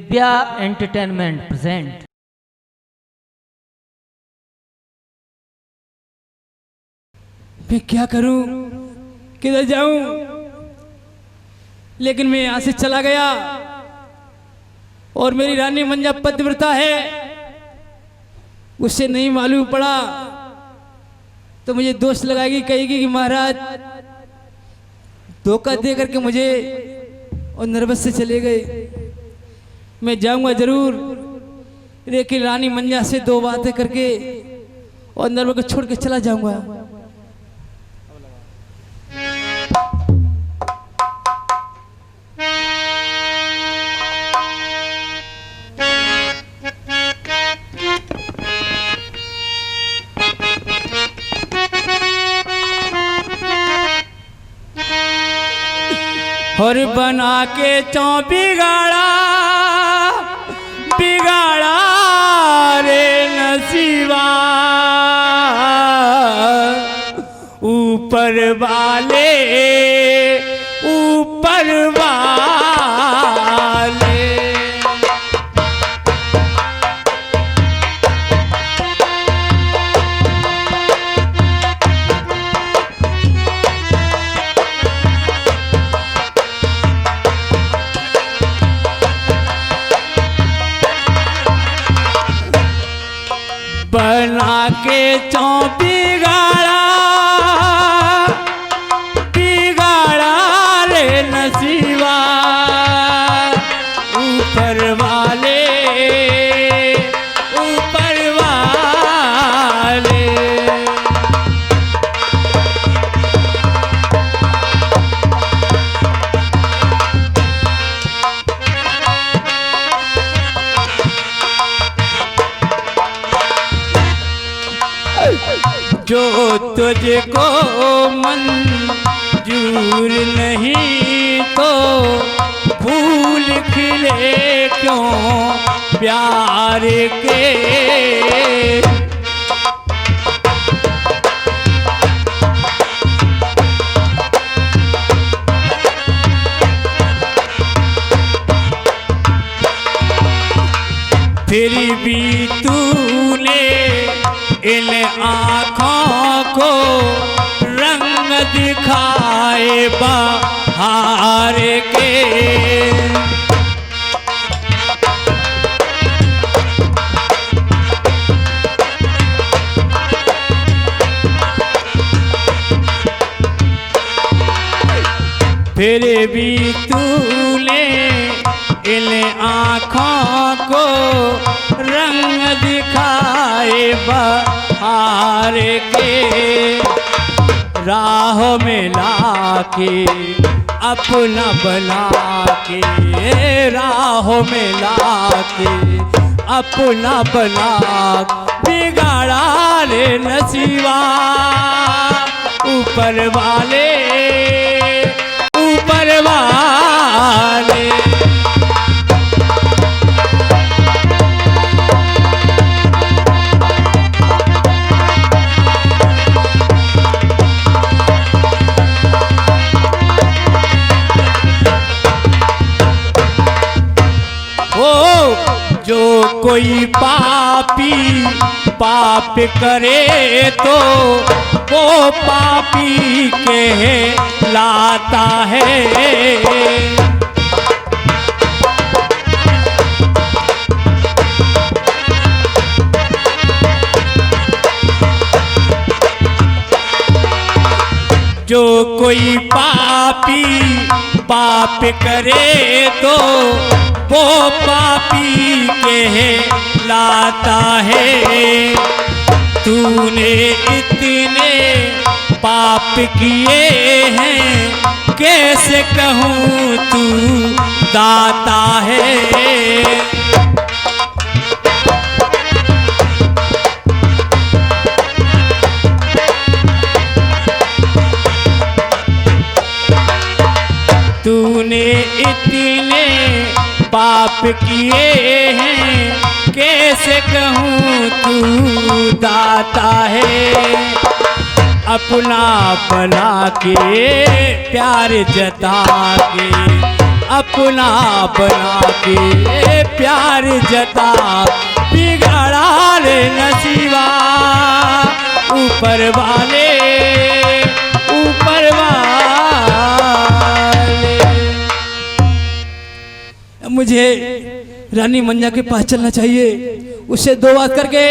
Divya entertainment present. मैं क्या करूं, किधर जाऊं? लेकिन मैं यहां से चला गया और मेरी रानी मंजा पतिव्रता है, उससे नहीं मालूम पड़ा तो मुझे दोष लगाएगी, कहेगी कि महाराज धोखा दे करके मुझे और नर्वस से चले गए। मैं जाऊंगा जरूर, लेकिन रानी मंजा से दो बातें करके और नर्वस को छोड़ के चला जाऊंगा। और बना के बिगाड़ा बिगाड़ा रे नसीबा, ऊपर वाले ऊपर वाले। बना के बिगाड़ा बिगाड़ा रे नसीबा, ऊपर वाले ऊपर वाले। जो तुझको मंजूर नहीं तो फूल खिले क्यों प्यार के। फिर भी तूने इन आँखों को रंग दिखाए बहार के। फिर भी तूने इन आँखों को रंग दिखाए बहार के। राह में लाके अपना बना के, राह में लाके अपना बना बिगाड़ा रे नसीबा, ऊपर वाले ऊपर वाले। जो कोई पापी पाप करे तो वो पापी कहलाता है। जो कोई पापी पाप करे तो वो पापी कहलाता है। तूने इतने पाप किए हैं, कैसे कहूँ तू दाता है। तूने इतने पाप किए हैं, कैसे कहूँ तू दाता है। अपना बना के प्यार जता के अपना बना के प्यार जता बिगड़ा रे नसीबा ऊपर वाले ऊपर वाले। मुझे रानी मंजा के पास चलना चाहिए, उससे दो बात करके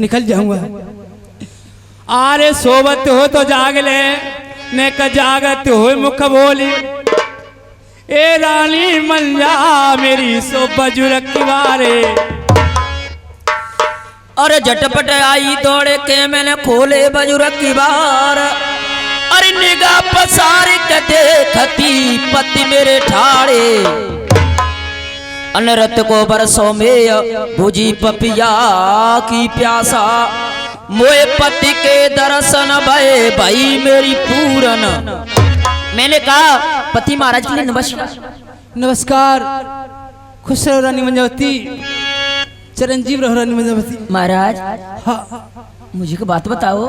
निकल जाऊंगा। आरे सोबत हो तो जाग ले, ने का जागत हो मुख बोली। ए रानी मंजा मेरी सो बजुरक की बारे। अरे झटपट आई दौड़े के मैंने खोले बजुरक की बार। अरे निगाह पसार के देखती पति मेरे ठाड़े। अनरत को बरसों में भुजी पपिया की प्यासा। मोए पति के दर्शन भये भाई मेरी पूरन। मैंने कहा पति महाराज के लिए नमस्कार। नमस्कार, खुश रहो रानी मंजावती, चिरंजीव रहो रानी मंजावती। महाराज हाँ, मुझे को बात बताओ।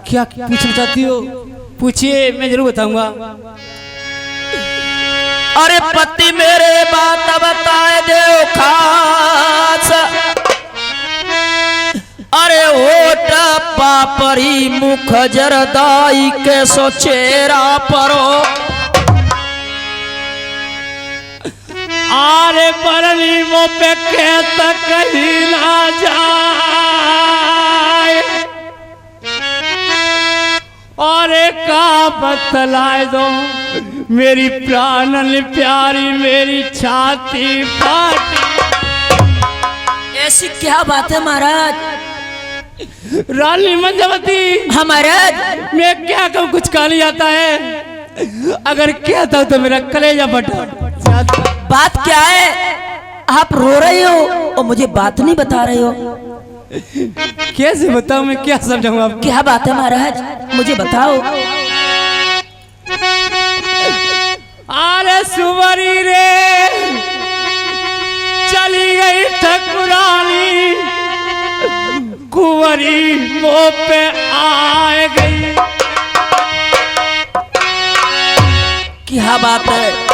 क्या पूछना चाहती हो? पूछिए, मैं जरूर बताऊंगा। अरे पति मेरे बात बताए दे खास। अरे होठ पापरी मुख जरदाई के सो चेहरा परो। आरे परली वो पे के तक कहीं ना जाए। और का बतलाए दो मेरी प्राणन प्यारी मेरी छाती फाटी। ऐसी क्या बात है महाराज? रानी मंजावती। हाँ महाराज। मैं क्या कहूँ, कुछ कहा नहीं आता है। अगर कहता हूँ तो मेरा कलेजा फटा। बात क्या है? आप रो रहे हो और मुझे बात नहीं बता रहे हो। कैसे बताऊं, मैं क्या समझाऊं आपको? क्या बात है महाराज, मुझे बताओ। अरे सुवरी रे चली गई ठकुरानी, कुंवरी मुँह पे आ गई। क्या बात है?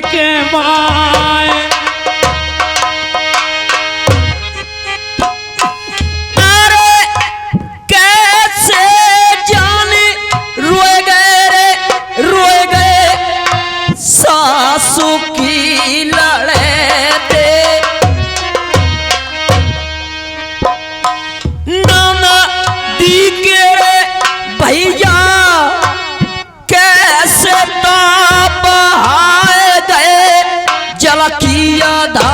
के माए अरे कैसे जाने रोए गए रे रोए गए सासू की लड़े थे। नाना दी के रे भैया कैसे ताप किया था।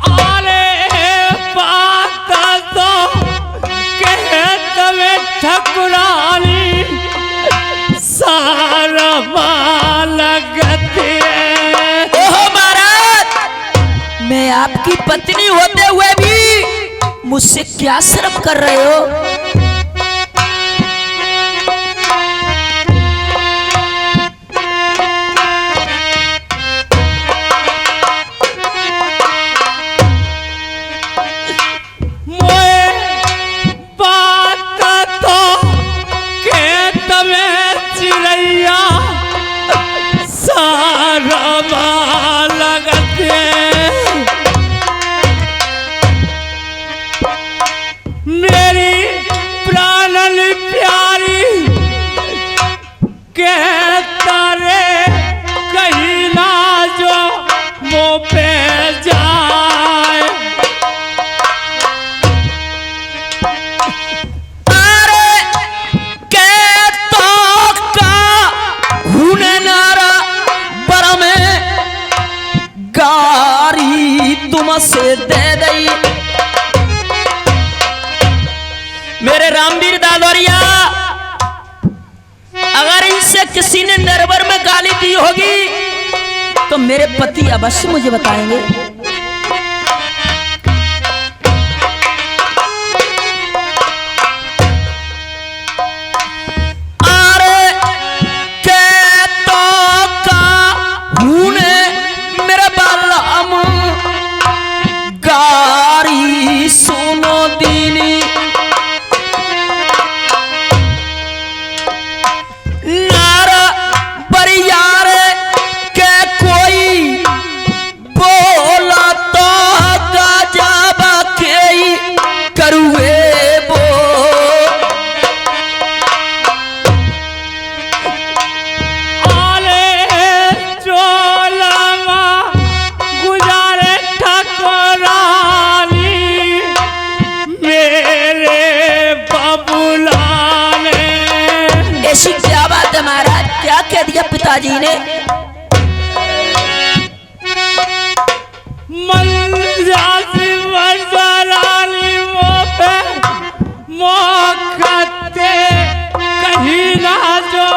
अरे बात तो कहते में ठकुरानी सारा लगती है। ओह महाराज, मैं आपकी पत्नी होते हुए भी मुझसे क्या शर्म कर रहे हो? मेरी मुझसे दे दई। मेरे रामवीर दादोरिया, अगर इनसे किसी ने नरवर में गाली दी होगी तो मेरे पति अवश्य मुझे बताएंगे। अरे के तो का हूने मेरे बालाम गारी सुनो दीनी। क्या बात है महाराज, क्या कह दिया पिताजी ने? कहीं ना जो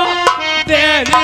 तेरी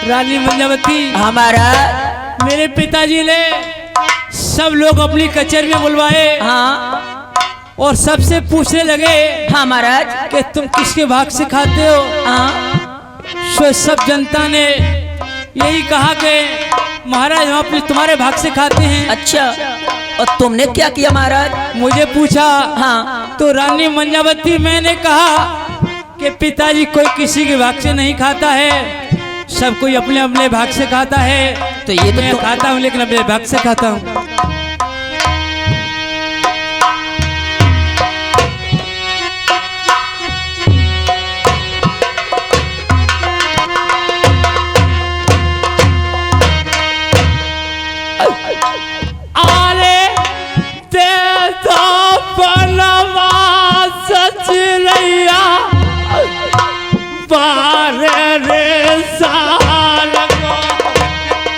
रानी मंजावती, हमारा मेरे पिताजी ने सब लोग अपनी कचहरी में बुलवाए। हाँ, और सबसे पूछने लगे, हाँ महाराज, कि तुम किसके भाग से खाते हो? हाँ, सो सब जनता ने यही कहा कि महाराज हम अपने तुम्हारे भाग से खाते हैं। अच्छा, और तुमने क्या किया महाराज? मुझे पूछा। हाँ, तो रानी मंजावती, मैंने कहा कि पिताजी कोई किसी के भाग से नहीं खाता है, सब कोई अपने अपने भाग से खाता है। तो ये तो मैं खाता हूँ लेकिन अपने भाग से खाता हूँ।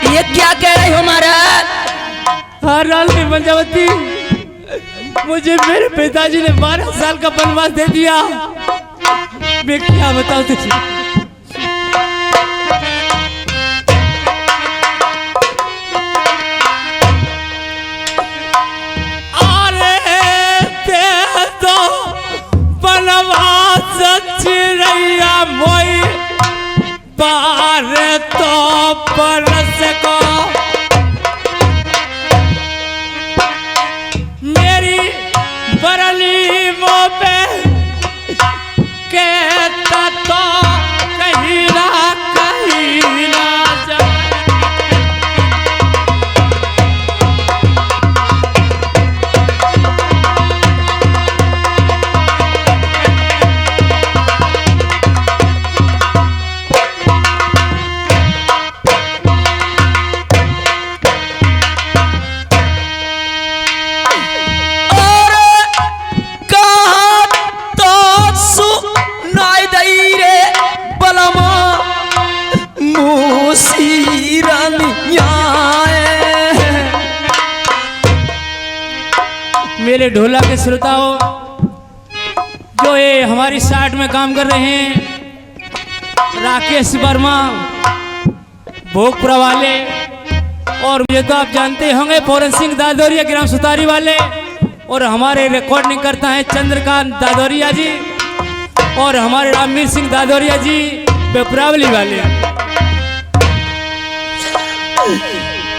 ये क्या कह रहे हो महाराज? रानी मंजावती, मुझे मेरे पिताजी ने 12 साल का वनवास दे दिया। मैं क्या बताऊं तुझे? मोई पार तो परस को मेरी बरली मुँह पे कहता तो बेले ढोला के श्रोताओं, जो ये हमारी साइड में काम कर रहे हैं, राकेश वर्मा भोगपुरा वाले, और मुझे तो आप जानते होंगे पूरन सिंह दादौरिया ग्राम सुतारी वाले, और हमारे रिकॉर्डिंग करता है चंद्रकांत दादौरिया जी, और हमारे रामवीर सिंह दादौरिया जी बेपरावली वाले।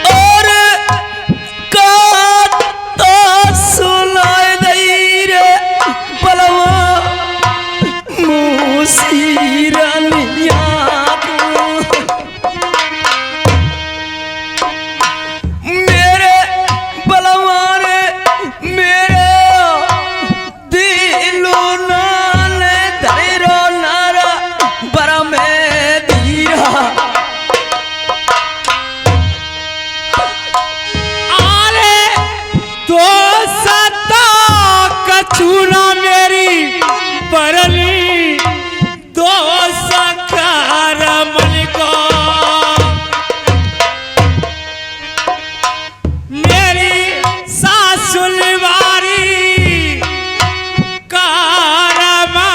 और का सुनाई दई रे बलवा मुसीरनिया मेरे बलवा रे मेरे दिलो नाले धरो नारा बरा में दीरा चूना मेरी परली दो सकार मन को मेरी सासुलवारी कारमा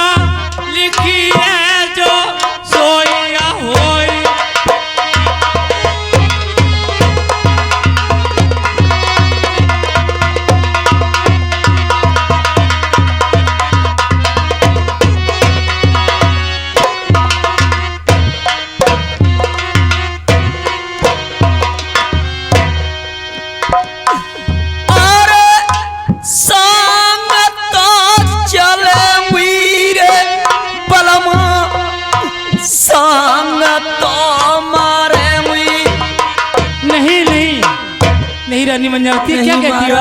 लिखी है जो सोया होई। नहीं रानी मंजावती क्या कहती हो?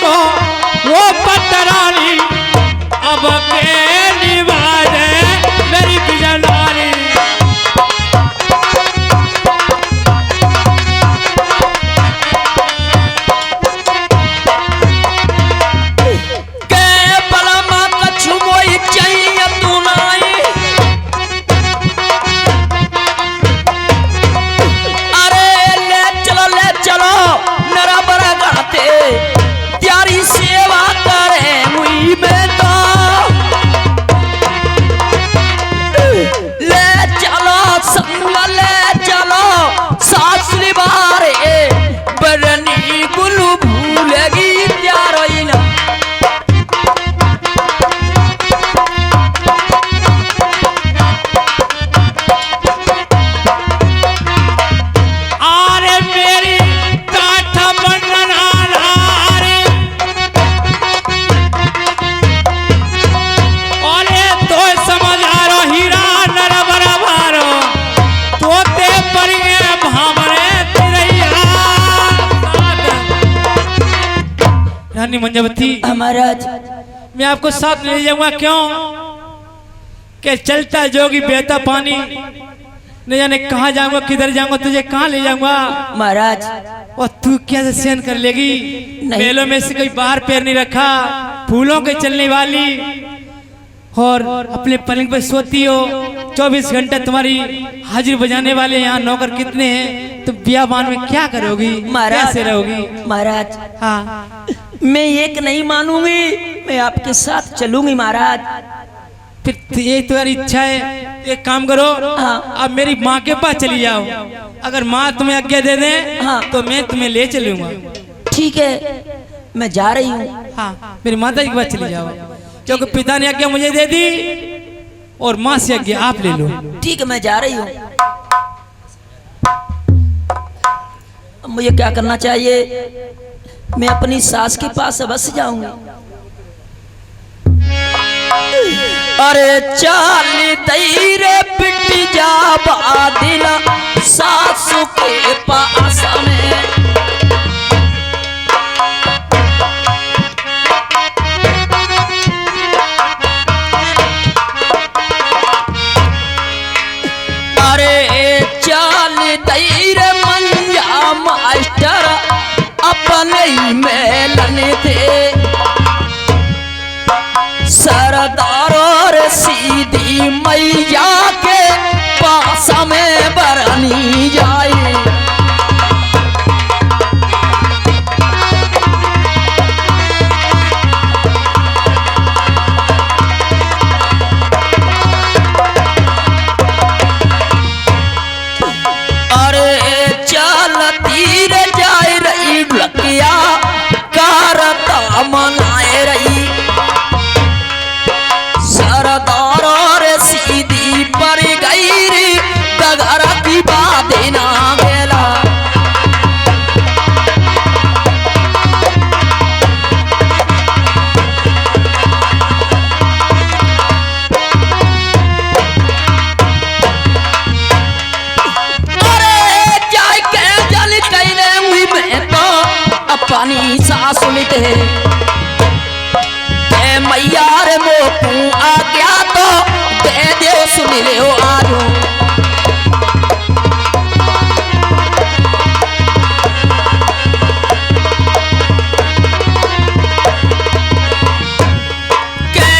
को वो पटरानी अब के निवाजे मेरी बिजलानी। रानी मंजावती महाराज, मैं आपको साथ ले जाऊंगा। क्यों कि चलता जोगी बहता पानी, न जाने कहाँ जाऊंगा किधर जाऊंगा, तुझे कहाँ ले जाऊंगा महाराज। और तू क्या सहन कर लेगी? मेलों में से कोई बाहर पैर नहीं रखा, फूलों के चलने वाली और अपने पलंग पे सोती हो। 24 घंटे तुम्हारी हाजिर बजाने वाले यहाँ नौकर कितने हैं? तुम बियाबान में क्या करोगी? कैसे रहोगी? महाराज हाँ, मैं एक नहीं मानूंगी, मैं आपके साथ चलूंगी महाराज। फिर ये तुम्हारी इच्छा है, एक काम करो, अब मेरी माँ के पास चली जाओ। अगर माँ तुम्हें आज्ञा दे दे तो मैं तुम्हें ले चलूंगा। ठीक है, मैं जा रही हूँ। हाँ, मेरी माता जी के पास चली जाओ, क्योंकि पिता ने आज्ञा मुझे दे दी और माँ से आज्ञा आप ले लो। ठीक है, मैं जा रही हूँ। मुझे क्या करना चाहिए? मैं अपनी सास के पास अवश्य जाऊंगी। अरे चाल तेरे पिटी जा बादिला सासू के पास में। अरे चाल तेरे मंजा मास्टर अपने मेलन थे, सरदार और सीधी मैया के पास में बरनी जाए। अरे चलती रे जाए रही ढुलकिया करता मनाए रही, सरदार और सीधी पर गई रे डगर की बात ना गेला। अरे जाय के जल कैले हुई मैं तो अपनी सास मिटे मैया रे मोकू आ गया तो दे दो सुन ले आजो। के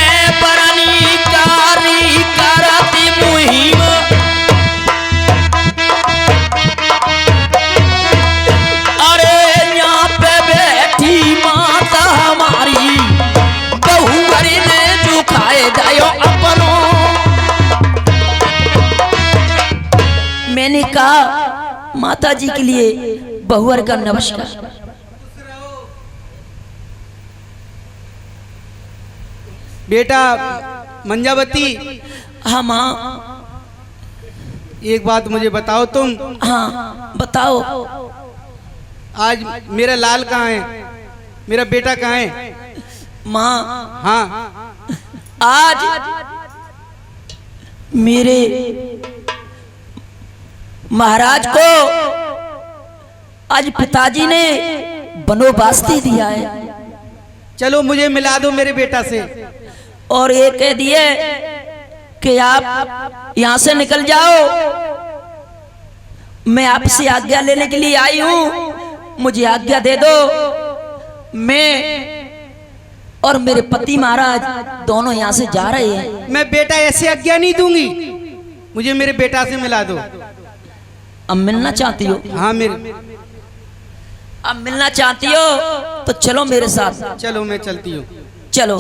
बरनी कारी करती मुहिम, अरे यहाँ पे बैठी माता हमारी अपनों। मैंने कहा माता जी के लिए बहुवर का नमस्कार। बेटा मंजावती, हाँ माँ। एक बात मुझे बताओ तुम। हाँ बताओ। आज मेरा लाल कहाँ है? मेरा बेटा कहाँ है? माँ हाँ, आज मेरे महाराज को आज पिताजी ने बनोबस्ती दिया है। चलो मुझे मिला दो मेरे बेटा से। और ये कह दिए कि आप यहां से निकल जाओ, मैं आपसे आज्ञा लेने के लिए आई हूं, मुझे आज्ञा दे दो। मैं और मेरे पति महाराज दोनों यहां से जा रहे हैं। मैं बेटा ऐसे आज्ञा नहीं दूंगी, मुझे मेरे बेटा से मिला दो। अब मिलना चाहती हो? हाँ मेरे, अब मिलना चाहती हो तो चलो मेरे साथ। चलो मैं चलती हूँ। चलो।